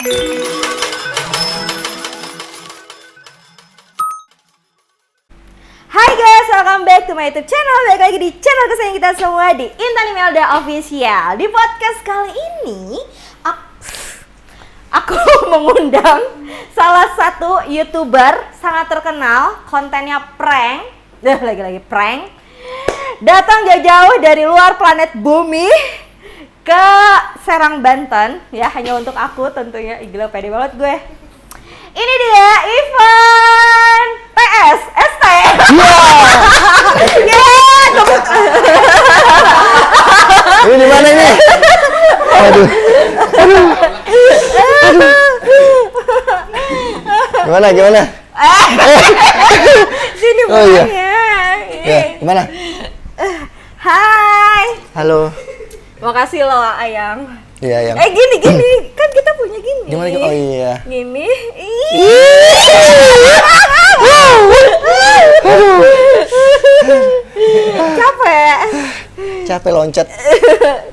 Hai guys, welcome back to my YouTube channel. Balik lagi di channel kesayangan kita semua di Intan Imelda Official. Di podcast kali ini aku mengundang salah satu YouTuber sangat terkenal, kontennya prank. Lagi-lagi prank. Datang jauh-jauh dari luar planet bumi ke Serang, Banten, ya, hanya untuk aku tentunya. Gila, pede banget gue. Ini dia Ivan PS ST. Ya, ini di mana ini? Aduh. Gimana? Sini Oh, iya. makanya. Ya, gimana? Hai. Halo. Makasih loh, Ayang. Iya, yang. Gini. Kan kita punya gini. Gimana? Oh iya. Gini. Capek loncat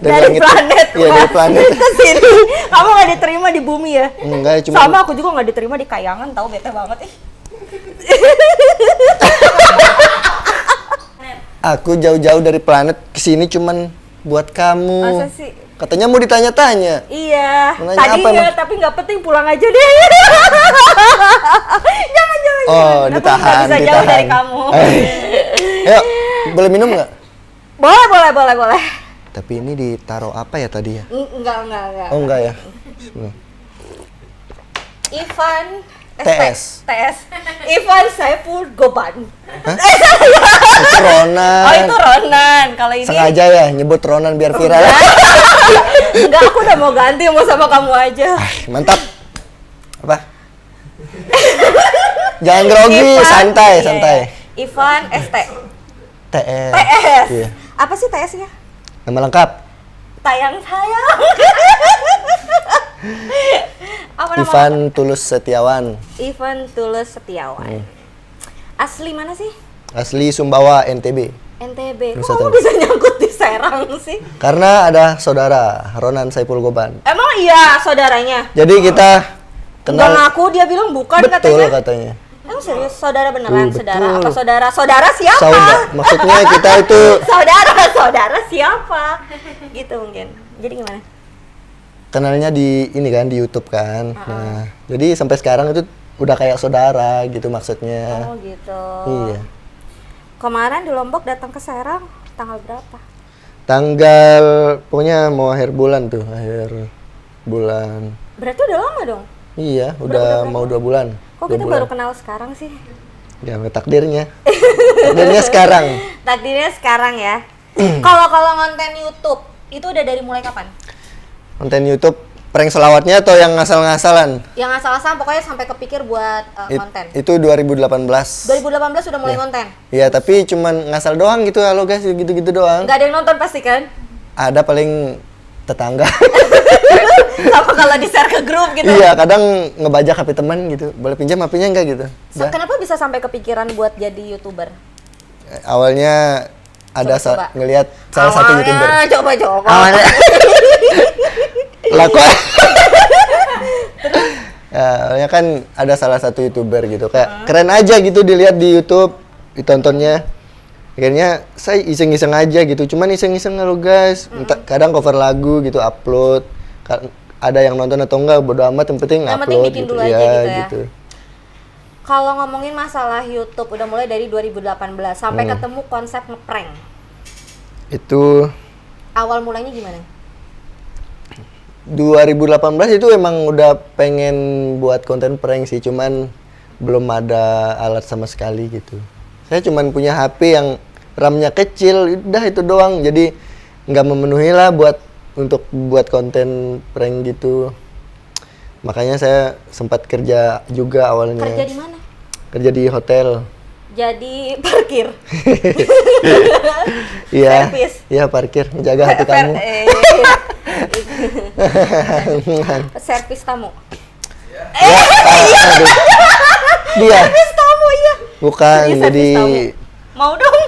dari langit. planet. Iya, dari planet. Ke sini. Kamu gak diterima di bumi ya? Enggak, cuma Sama aku juga gak diterima di Kayangan, tahu, bete banget ih. aku jauh-jauh dari planet ke sini cuman buat kamu. Masa sih? Katanya mau ditanya-tanya. Iya, Mau nanya tadinya, apa, tapi nggak penting, pulang aja deh. jangan. Oh, Aku ditahan, nggak bisa jauh dari kamu. Yuk, boleh minum nggak? Boleh. Tapi ini ditaruh apa ya tadi ya? Enggak. Oh, enggak ya. Ivan TS. Ivan Saiful Goban. Itu Ronan. Oh, itu Ronan. Kalau ini Sengaja ya nyebut Ronan biar viral. Enggak, aku udah mau ganti, mau sama kamu aja. Mantap. Apa? Jangan grogi, santai. Ivan ST. TS. Iya. Apa sih TS-nya? Nama lengkap. Sayang. Apa nama Ivan Tulus Setiawan. Ivan Tulus Setiawan. Asli mana sih? Asli Sumbawa, NTB. NTB. Nusa Kok kamu Tenggara. bisa nyangkut di Serang sih? Karena ada saudara Ronan Saiful Goban. Emang iya saudaranya? Jadi kita Enggak kenal. ngaku, dia bilang bukan Betul katanya. katanya. Emang serius? Saudara beneran? Betul. Saudara? Apa saudara? Saudara siapa? Maksudnya kita itu Saudara siapa? Gitu mungkin. Jadi gimana? kenalnya di ini kan, di YouTube kan. Nah, jadi sampai sekarang itu udah kayak saudara gitu maksudnya. Oh gitu. Iya. Kemarin di Lombok datang ke Serang tanggal berapa? Tanggal pokoknya mau akhir bulan tuh, akhir bulan. Berarti udah lama dong? Iya, udah mau 2 bulan. Kok 2 kita bulan. baru kenal sekarang sih? Ya, takdirnya. Takdirnya sekarang. Takdirnya sekarang ya. Kalau konten YouTube itu udah dari mulai kapan? Konten YouTube prank selawatnya atau yang ngasal-ngasalan? Yang asal-asalan pokoknya sampai kepikir buat konten. Itu 2018. 2018 udah mulai konten. Iya, tapi cuman ngasal doang gitu, halo guys, gitu-gitu doang. Nggak ada yang nonton pasti kan? Ada paling tetangga. Sama kalau di-share ke grup gitu. Iya, kadang ngebajak HP teman gitu. Boleh pinjam HP-nya enggak gitu. Udah. Kenapa bisa sampai kepikiran buat jadi YouTuber? Awalnya ada Coba. ngelihat salah satu YouTuber. Coba. Awalnya laku. Ya, awalnya kan ada salah satu YouTuber gitu. Kayak keren aja gitu dilihat di YouTube, ditontonnya. Akhirnya saya iseng-iseng aja gitu. Cuman iseng-iseng lo guys. Kadang cover lagu gitu upload. Ada yang nonton atau enggak bodo amat, yang penting Yang penting upload bikin gitu. dulu aja gitu ya. Gitu. Kalau ngomongin masalah YouTube udah mulai dari 2018 sampai ketemu konsep ngeprank. Itu Awal mulanya gimana? 2018 itu emang udah pengen buat konten prank sih, cuman belum ada alat sama sekali gitu. Saya cuman punya HP yang RAM-nya kecil, udah itu doang. Jadi nggak memenuhi lah untuk buat konten prank gitu. Makanya saya sempat kerja juga awalnya. Kerja di mana? Kerja di hotel. Jadi parkir. Iya. Servis. Iya, parkir, menjaga hati kamu. Servis tamu. Aduh. Dia. Servis tamu ya. Bukan, Servis jadi tamu. Mau dong.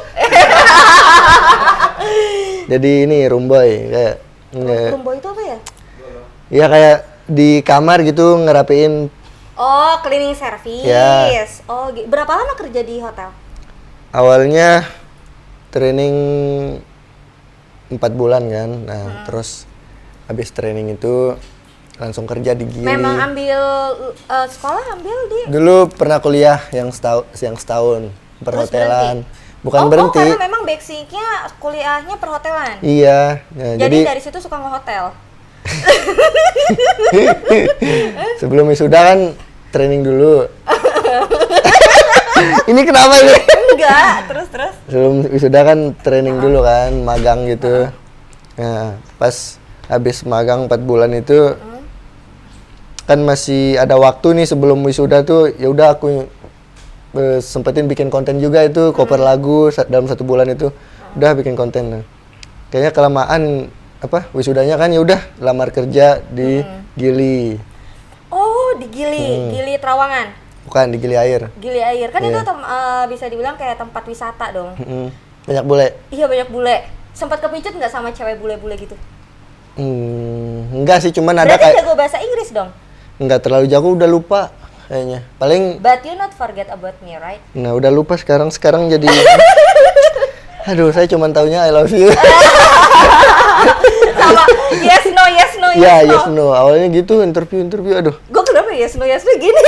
jadi ini roomboy kayak Rumbo itu apa ya? ya kayak di kamar gitu ngerapiin. Oh, cleaning service. Ya. Oh, berapa lama kerja di hotel? Awalnya training 4 bulan kan. Nah, terus habis training itu langsung kerja di Gili. Memang ambil sekolah ambil di Dulu pernah kuliah yang setahun perhotelan. Bukan berhenti. karena memang basicnya kuliahnya perhotelan. Iya. Nah, Jadi dari situ suka ngehotel. sebelum wisuda kan training dulu. Ini kenapa ini? Enggak, terus. Sebelum wisuda kan training dulu kan, magang gitu. Nah, pas habis magang 4 bulan itu kan masih ada waktu nih sebelum wisuda tuh, ya udah aku sempetin bikin konten juga itu, cover lagu dalam 1 bulan itu. Udah bikin konten. Nah, kayaknya kelamaan wisudanya kan, ya udah lamar kerja di Gili. Oh, di Gili, Gili Trawangan. Bukan di Gili Air. Gili Air. Kan Iya. itu bisa dibilang kayak tempat wisata dong. Banyak bule. Iya, banyak bule. Sempat kepicut nggak sama cewek bule-bule gitu? Enggak sih, cuman ada Berarti kayak jago bahasa Inggris dong? enggak terlalu jago, udah lupa kayaknya. Paling But you not forget about me, right? nah udah lupa sekarang jadi aduh, saya cuman taunya I love you. Sama yes no. Iya, yes no. Awalnya gitu interview aduh. Gue kenapa yes no gini?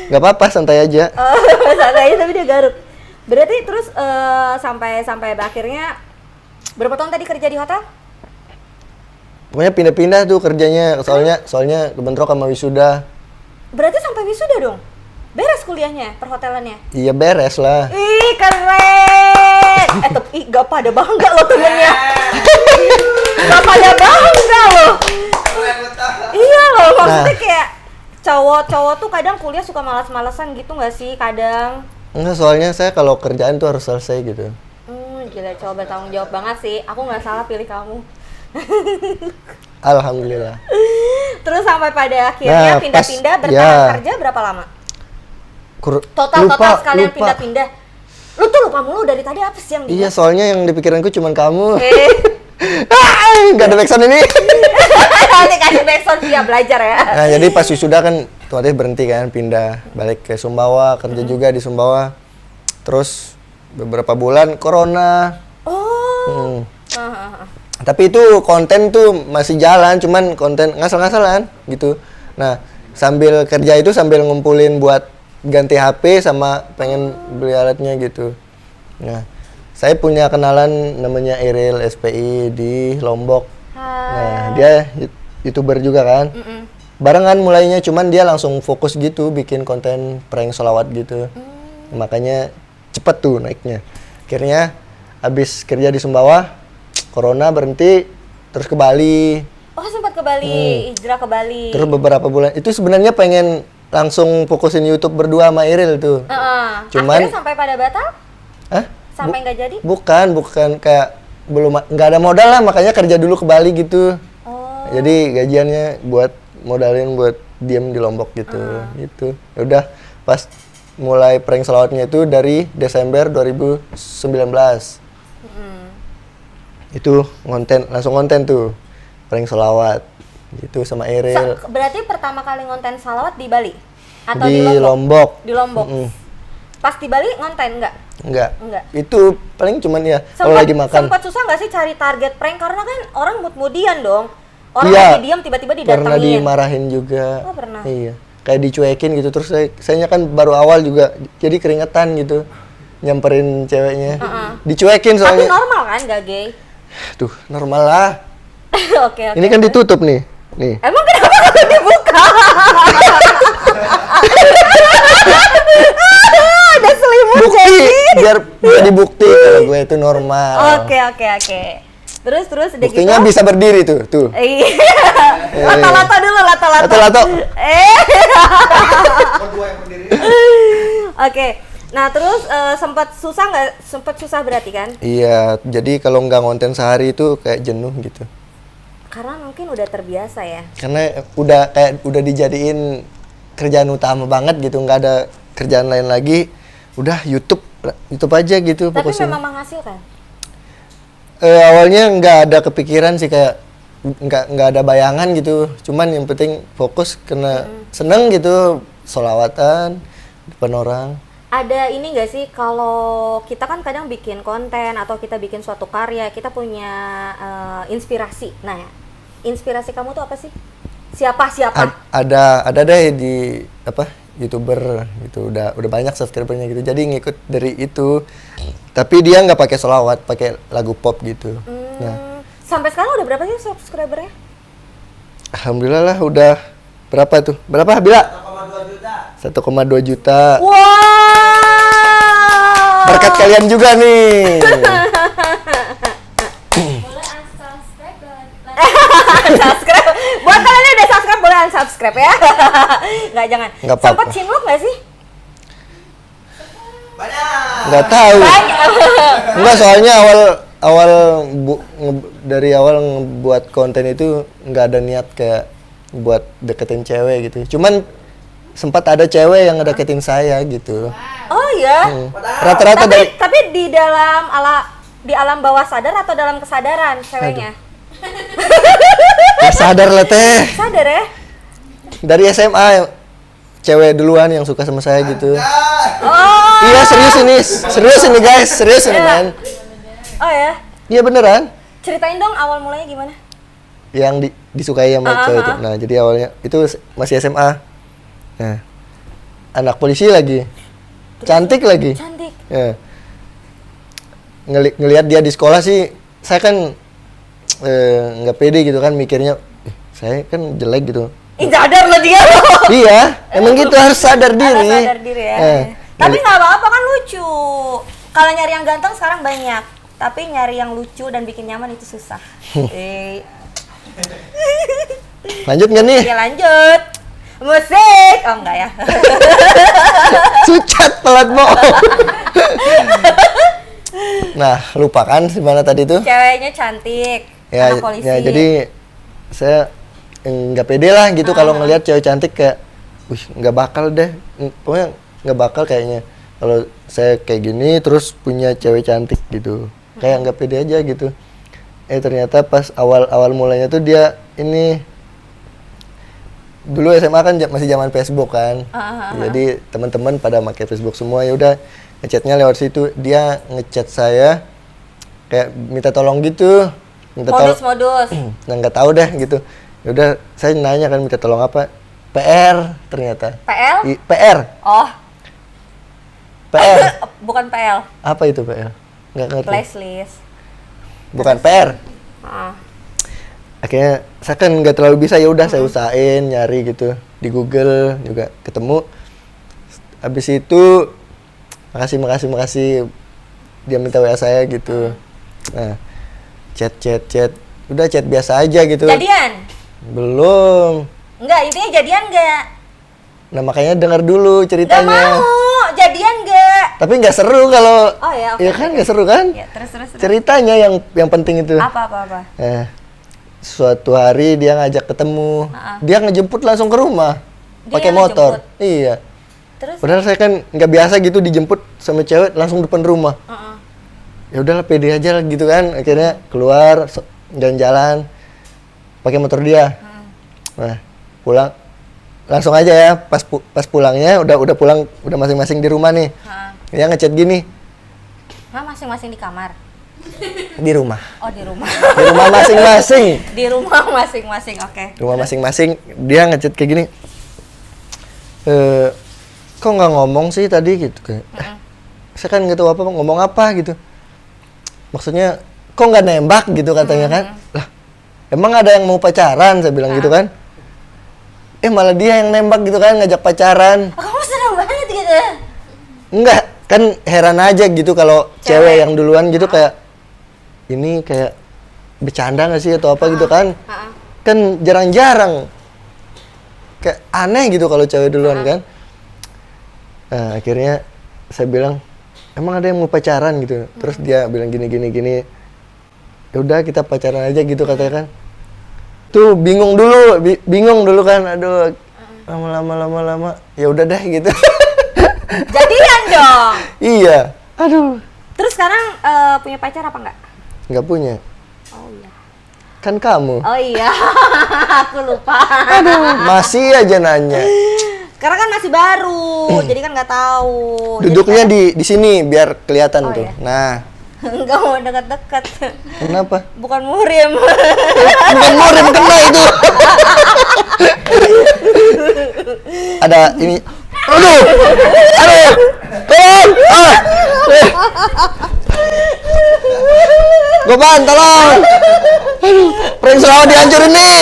Nggak apa-apa, santai aja. Santai tapi dia garuk. Berarti terus sampai akhirnya berapa tahun tadi kerja di hotel? Pokoknya pindah-pindah tuh kerjanya, soalnya kebentrok sama wisuda. Berarti sampai wisuda dong? Beres kuliahnya, perhotelannya? Iya, beres lah. Ih, keren! Tapi gak pada bangga loh temennya. Gak pada bangga loh. Iya loh, maksudnya kayak cowok tuh kadang kuliah suka malas-malesan gitu gak sih kadang? Enggak, soalnya saya kalau kerjaan tuh harus selesai gitu. Gila, cowok bertanggung jawab banget sih. Aku gak salah pilih kamu. Alhamdulillah. Terus sampai pada akhirnya Nah, pindah-pindah pas- bertahan ya. kerja berapa lama? Total Lupa. pindah-pindah. Lu tuh lupa mulu dari tadi apa sih yang Iya, soalnya yang di pikiranku cuman kamu. Nggak ada backsound ini. Nanti kasih backsound siap belajar ya. Nah, jadi pas wisuda kan otomatis berhenti kan, pindah balik ke Sumbawa, kerja juga di Sumbawa. Terus beberapa bulan corona. Oh. Tapi itu konten tuh masih jalan, cuman konten ngasal-ngasalan gitu. Nah, sambil kerja itu sambil ngumpulin buat ganti HP sama pengen beli alatnya gitu. Nah, saya punya kenalan namanya Eril SPI di Lombok. Nah, dia YouTuber juga kan. Barengan mulainya, cuman dia langsung fokus gitu bikin konten prank sholawat gitu. Makanya cepet tuh naiknya. Akhirnya habis kerja di Sumbawa, corona berhenti, terus ke Bali. Oh, sempat ke Bali, hijrah ke Bali. Terus beberapa bulan itu sebenarnya pengen langsung fokusin YouTube berdua sama Iril tuh. Cuman akhirnya sampai pada batal? Hah? Sampai nggak jadi? Bukan kayak nggak ada modal lah, makanya kerja dulu ke Bali gitu. Oh. Jadi gajiannya buat modalin buat diem di Lombok gitu. Gitu. Ya udah, pas mulai prank selawatnya itu dari Desember 2019. Itu langsung konten tuh prank selawat gitu sama Eril. Berarti pertama kali ngonten salawat di Bali atau di Di Lombok? Lombok. Di Lombok. Pas di Bali ngonten nggak? Enggak. Enggak. Itu paling cuman ya kalau lagi makan. Sempat susah nggak sih cari target prank karena kan orang mood-moodian dong. Orang Iya, lagi diam tiba-tiba pernah didatengin. dimarahin juga. Oh, pernah. Iya. Kayak dicuekin gitu, terus saya kan baru awal juga jadi keringetan gitu nyamperin ceweknya. Dicuekin Tapi soalnya. normal kan, nggak gay? Tuh, normal lah. Oke. Ini kan ditutup nih. Nih. Emang kenapa harus dibuka? Ada selimut Bukti, jadi. biar jadi bukti kalau gue itu normal. Oke. Terus udah Buktinya gitu. bisa berdiri tuh. Iya. Lato-lato dulu, lato-lato. Lato-lato. Oke. Nah, terus sempat susah berarti kan? Iya, jadi kalau nggak ngonten sehari itu kayak jenuh gitu. Karena mungkin udah terbiasa ya. Karena udah dijadiin kerjaan utama banget gitu, nggak ada kerjaan lain lagi. Udah YouTube aja gitu Tapi fokusnya. memang menghasilkan. Awalnya nggak ada kepikiran sih kayak nggak ada bayangan gitu, cuman yang penting fokus karena seneng gitu sholawatan depan orang. Ada ini nggak sih, kalau kita kan kadang bikin konten atau kita bikin suatu karya, kita punya inspirasi. Nah, inspirasi kamu tuh apa sih? Siapa? Ada deh di YouTuber gitu, udah banyak subscribernya gitu, jadi ngikut dari itu, tapi dia nggak pakai sholawat, pakai lagu pop gitu. Nah, sampai sekarang udah berapa sih subscribernya? alhamdulillah lah, udah berapa tuh? Berapa Bila? 1,2 juta. Wow. Berkat kalian juga nih. Unsubscribe. Buat kalian yang udah subscribe boleh unsubscribe ya. Nggak, jangan. Nggak apa-apa. Sempet cinlok nggak sih? Nggak tahu. Banyak. Enggak, soalnya dari awal ngebuat konten itu nggak ada niat kayak buat deketin cewek gitu. Cuman sempat ada cewek yang ngedeketin saya gitu. Oh iya. Rata-rata dari Tapi di alam bawah sadar atau dalam kesadaran ceweknya? ya sadar lah teh. Sadar ya? Dari SMA cewek duluan yang suka sama saya gitu. Oh. Iya, serius ini guys, serius ini man. Oh ya. Iya beneran. Ceritain dong awal mulanya gimana? Yang disukai sama cewek itu. Nah, jadi awalnya itu masih SMA. Nah, anak polisi lagi. Cantik lagi. Cantik. Ya. Ngelihat dia di sekolah sih, saya kan nggak pede gitu kan, mikirnya saya kan jelek gitu. Sadar lo dia lo. Iya, emang gitu, harus sadar diri. Harus sadar diri ya. Tapi nggak apa-apa kan, lucu. Kalau nyari yang ganteng sekarang banyak, tapi nyari yang lucu dan bikin nyaman itu susah. Lanjut nggak nih? Ya lanjut. Musik. Oh enggak ya. Sucat pelat bohong. Nah, lupakan di mana tadi tuh? Ceweknya cantik. Ya, anak polisi. ya jadi saya nggak pede lah gitu kalau ngelihat cewek cantik, kayak, wih nggak bakal deh, pokoknya nggak bakal kayaknya kalau saya kayak gini terus punya cewek cantik gitu, kayak nggak pede aja gitu. Ternyata pas awal mulanya tuh dia ini, dulu SMA kan masih zaman Facebook kan, jadi teman-teman pada pakai Facebook semua, ya udah ngechatnya lewat situ, dia ngechat saya kayak minta tolong gitu, Modus. Nah nggak tahu deh gitu. Ya udah saya nanya kan minta tolong apa? PR ternyata. PL? PR. Oh. PR. Bukan PL. Apa itu PR? Nggak ngerti. Playlist. Bukan PR. Akhirnya saya kan nggak terlalu bisa, ya udah saya usahain nyari gitu di Google juga ketemu. Habis itu makasih dia minta WA saya gitu. Nah, chat udah chat biasa aja gitu. Jadian? Belum. Enggak, intinya jadian enggak? Nah makanya dengar dulu ceritanya. Gak mau, jadian enggak? Tapi nggak seru kalau. Oh ya, oke. Ya kan nggak seru kan? Ya, terus. Ceritanya yang penting itu. Apa? Nah, suatu hari dia ngajak ketemu. Dia ngejemput langsung ke rumah. Dia Pakai yang motor. ngejemput? Iya. Terus? Padahal saya kan nggak biasa gitu dijemput sama cewek langsung depan rumah. Ya udahlah, pede aja lah gitu kan. Akhirnya keluar jalan-jalan pakai motor dia. Nah, pulang langsung aja ya, pas pulangnya udah pulang, udah masing-masing di rumah nih. Dia ngechat gini. Masing-masing di kamar? Di rumah. Oh, di rumah. Di rumah masing-masing. Di rumah masing-masing, oke. Rumah masing-masing, dia ngechat kayak gini. Kok nggak ngomong sih tadi gitu kayak. Saya kan nggak tahu apa ngomong apa gitu. Maksudnya kok nggak nembak gitu katanya kan. Lah, emang ada yang mau pacaran, saya bilang gitu kan. Malah dia yang nembak gitu kan, ngajak pacaran. Oh, kamu senang banget gitu? Enggak, kan heran aja gitu kalau cewek yang duluan gitu kayak, ini kayak bercanda nggak sih atau apa gitu kan. Kan jarang-jarang. Kayak aneh gitu kalau cewek duluan kan. Nah, akhirnya saya bilang, emang ada yang mau pacaran gitu. Terus dia bilang gini. Ya udah kita pacaran aja gitu katanya kan. Tuh bingung dulu kan. Aduh, lama. Ya udah deh gitu. Jadian dong. Iya. Aduh. Terus sekarang punya pacar apa enggak? Nggak punya. Oh iya. Kan kamu. Oh iya, aku lupa. Masih aja nanya. Karena kan masih baru, jadi kan nggak tahu. Duduknya Jadi di sini biar kelihatan Oh, tuh. iya. Nah, nggak mau dekat-dekat. kenapa? Bukan murim. Bukan murim kena itu. Ada ini. Aduh. Aduh. Tolong. Ah. Goban, tolong. Aduh, prank selama dihancurin nih.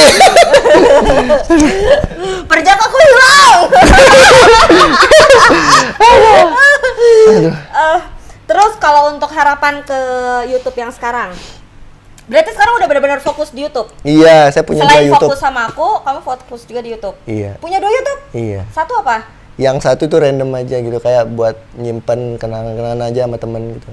Perjakaku hilang. Terus kalau untuk harapan ke YouTube yang sekarang, berarti sekarang udah benar-benar fokus di YouTube. Iya, saya punya Selain dua YouTube. fokus sama aku, kamu fokus juga di YouTube. Iya. Punya 2 YouTube? Iya. Satu apa? Yang satu tuh random aja gitu, kayak buat nyimpen kenangan-kenangan aja sama temen gitu.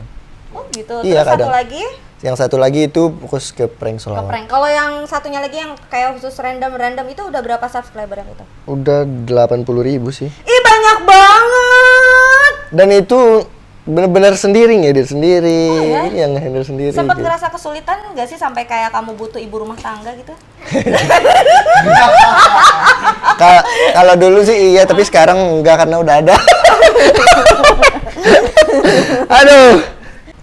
Oh gitu. Iya, Terus satu kadang. lagi Yang satu lagi itu fokus ke prank ke selawat. prank. Kalau yang satunya lagi yang kayak khusus random itu udah berapa subscriber yang itu? Udah 80.000 sih. Ih banyak banget. Dan itu bener-bener sendiri ngedit sendiri, Oh, ya? yang handle sendiri. Sempat gitu. ngerasa kesulitan nggak sih sampai kayak kamu butuh ibu rumah tangga gitu? Kalau dulu sih iya, tapi sekarang enggak karena udah ada. Aduh.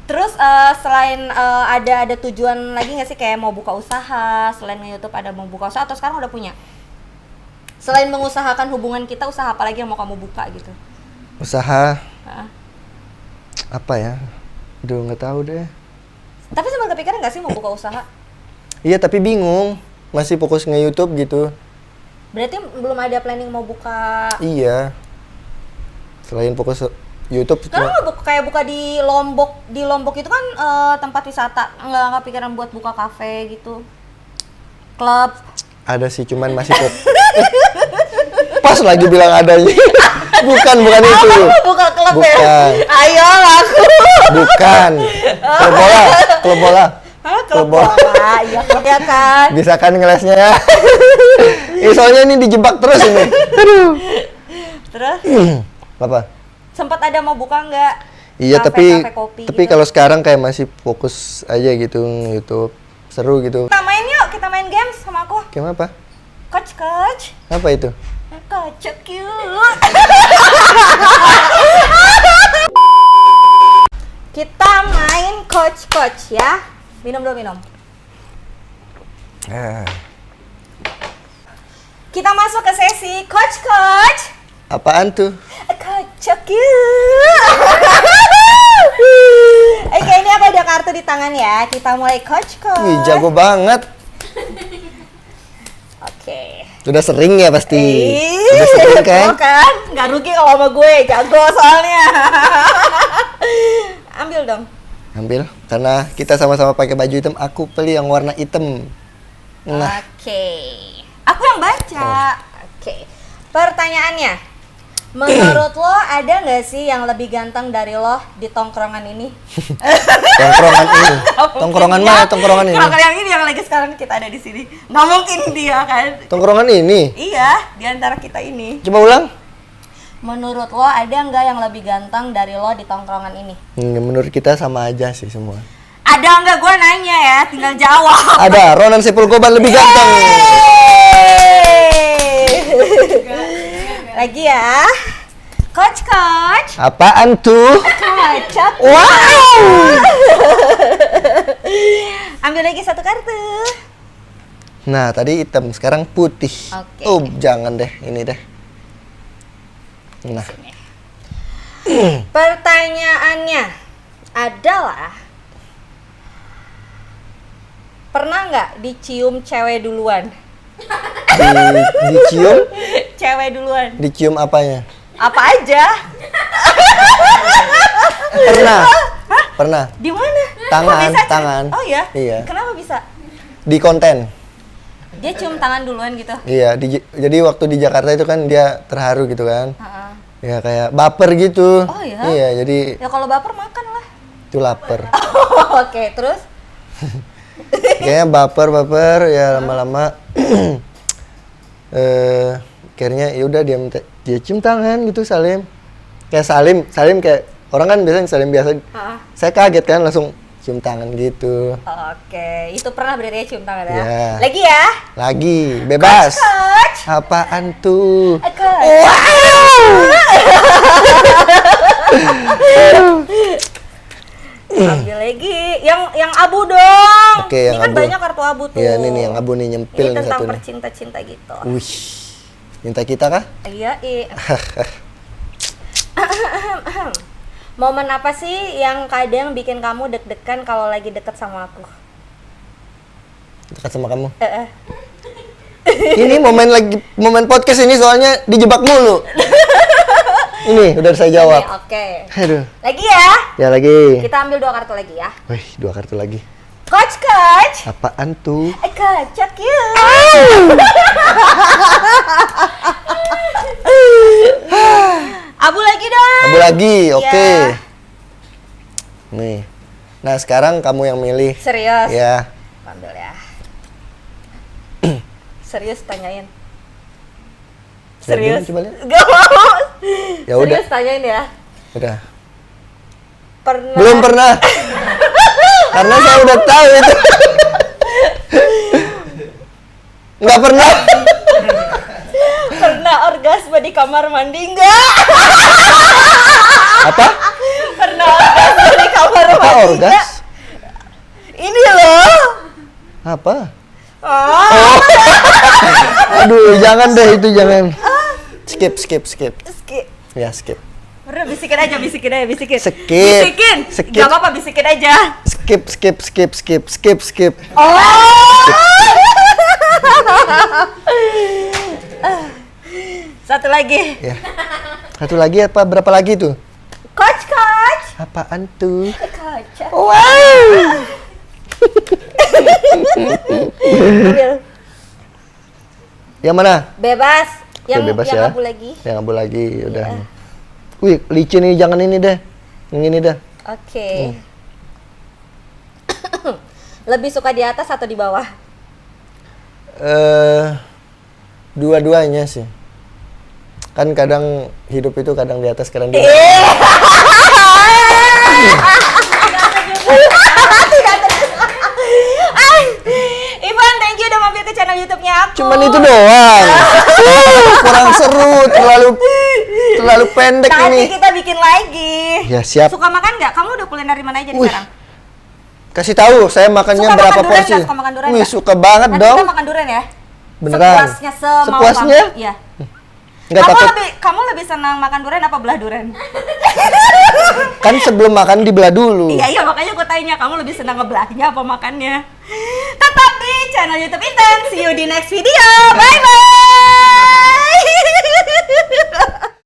Terus selain ada tujuan lagi nggak sih kayak mau buka usaha selain nge-YouTube, ada mau buka usaha atau sekarang udah punya? Selain mengusahakan hubungan kita, usaha apa lagi yang mau kamu buka gitu? Usaha Heeh. apa ya? Aduh, nggak tahu deh. Tapi sempat kepikiran nggak sih mau buka usaha? Iya, tapi bingung. Masih fokus nge-YouTube gitu. Berarti belum ada planning mau buka. Iya. Selain fokus YouTube Karena nggak kayak buka di Lombok. Di Lombok itu kan tempat wisata. Nggak pikiran buat buka kafe gitu. Klub. ada sih, cuman masih pas lagi bilang adanya. bukan itu. Buka klub Bukan. ya? Ayo aku. Bukan. Klub bola. Hah, Klub klub bola. Iya, klub ya kan. Bisa kan ngelesnya ya? Soalnya ini dijebak terus ini. Aduh. Terus Apa? sempat ada mau buka nggak? Iya, Kafe kopi tapi gitu. kalau sekarang kayak masih fokus aja gitu YouTube. Seru gitu. Kita main yuk, kita main games sama aku. Kayak apa? Coach. Apa itu? Coach cute. Kita main coach ya. Minum dulu, minum. Kita masuk ke sesi coach. Apaan tuh? Coach cute. Oke, ini aku ada kartu di tangan ya. Kita mulai coach. Wih, jago banget. Oke. Udah sering ya pasti. Udah Ih, sering kan? tau kan? Nggak rugi kalau sama gue, jago soalnya. Ambil dong. Ambil, karena kita sama-sama pakai baju hitam. Aku pilih yang warna hitam. Nah, Oke. Aku yang baca. Oke. Pertanyaannya. Menurut lo ada nggak sih yang lebih ganteng dari lo di tongkrongan ini? tongkrongan ini. Tongkrongan mana? Tongkrongan ini. Kalau yang ini yang lagi sekarang kita ada di sini. Nggak mungkin dia kan? Tongkrongan ini. Iya, di antara kita ini. Coba ulang. Menurut lo ada nggak yang lebih ganteng dari lo di tongkrongan ini? Menurut kita sama aja sih semua. Ada nggak? Gue nanya ya, tinggal jawab. Ada, Ronan Sepul Goban lebih ganteng. Lagi ya. Coach. Apaan tuh? Kocok. Wow. Ambil lagi satu kartu. Nah, tadi hitam, sekarang putih. Oke. Oh, jangan deh, ini deh. Nah, Pertanyaannya adalah, pernah nggak dicium cewek duluan? dicium, Cewek duluan. dicium apanya? Apa aja? Pernah. Di mana? Tangan, Kok bisa, Cek? tangan. Oh iya? Iya. Kenapa bisa? Di konten. Dia cium tangan duluan gitu? Iya, jadi waktu di Jakarta itu kan dia terharu gitu kan. Heeh. Ya kayak baper gitu. Oh, iya? Iya, jadi Ya kalau baper makan lah. itu lapar. Oke, terus? Kayaknya baper ya lama-lama akhirnya ya udah dia cium tangan gitu Salim. Kayak Salim kayak orang kan biasanya Salim biasa. Heeh. Saya kaget kan langsung cium tangan gitu. Oke, itu pernah berarti ya cium tangan ya? Ya. Lagi ya? Lagi, bebas. Coach. Apaan tuh? Ambil lagi, yang abu dong. Oke, ini yang kan abu. banyak kartu abu tuh. Iya, ini nih yang abu nih nyempil Ini nih tentang satu nih. percinta-cinta gitu. Wih, cinta kita kah? Iya, Momen apa sih yang kadang bikin kamu deg-degan kalau lagi deket sama aku? Dekat sama kamu. Eh. Ini momen podcast ini soalnya dijebak mulu. Ini udah saya jawab. Oke. Aduh. Lagi ya? Ya lagi. Kita ambil 2 kartu lagi ya. Wih, 2 kartu lagi. Coach. Apaan tuh? Kocak you. Abu lagi dong. Abu lagi, oke. Ya. Nih. Nah, sekarang kamu yang milih. Serius? Ya. Ambil ya. Serius tanyain. Lihat Serius? dulu, coba lihat. Gak mau. Ya udah. Serius tanyain ya. Udah. Pernah. Belum pernah. Karena saya udah tahu itu. Nggak pernah. Pernah orgasme di kamar mandi enggak? Apa? Pernah orgasme di kamar Apa mandi orgas? enggak? Ini loh. Apa? Oh. Aduh, jangan deh itu jangan. Skip. Skip. Ya, skip. Udah bisikin aja. Skip. Bisikin. Skip. Gak apa-apa, bisikin aja. Skip. Oh. Satu lagi. Ya. Satu lagi apa? Berapa lagi tuh? Coach. Apaan tuh? Kocak. Wow. Ambil. Yang mana? Bebas. Oke, bebas yang ya. abu lagi. Yang abu lagi, udah. Iya. Wih, licin ini, jangan ini deh. Yang ini dah. Oke. Lebih suka di atas atau di bawah? Dua-duanya sih. Kan kadang hidup itu kadang di atas, kadang di bawah. Ivan, thank you udah mampir ke channel YouTube-nya aku. Cuman itu doang. Kurang seru, terlalu pendek Nanti ini. kita bikin lagi. Ya, siap. Suka makan nggak? Kamu udah kuliner di mana aja nih Wih, sekarang? Kasih tahu saya makannya Suka berapa makan durian porsi. nggak? Suka makan durian Wih, nggak? suka banget Nanti dong. kita makan durian ya. Beneran. Sepuasnya, semau Sepuasnya? kamu. Iya. Nggak takut. Kamu lebih senang makan durian apa belah durian? Kan sebelum makan dibelah dulu. Iya, makanya gue tanya kamu lebih senang ngebelahnya apa makannya. Tetap di channel YouTube Intan. See you di next video. Bye bye.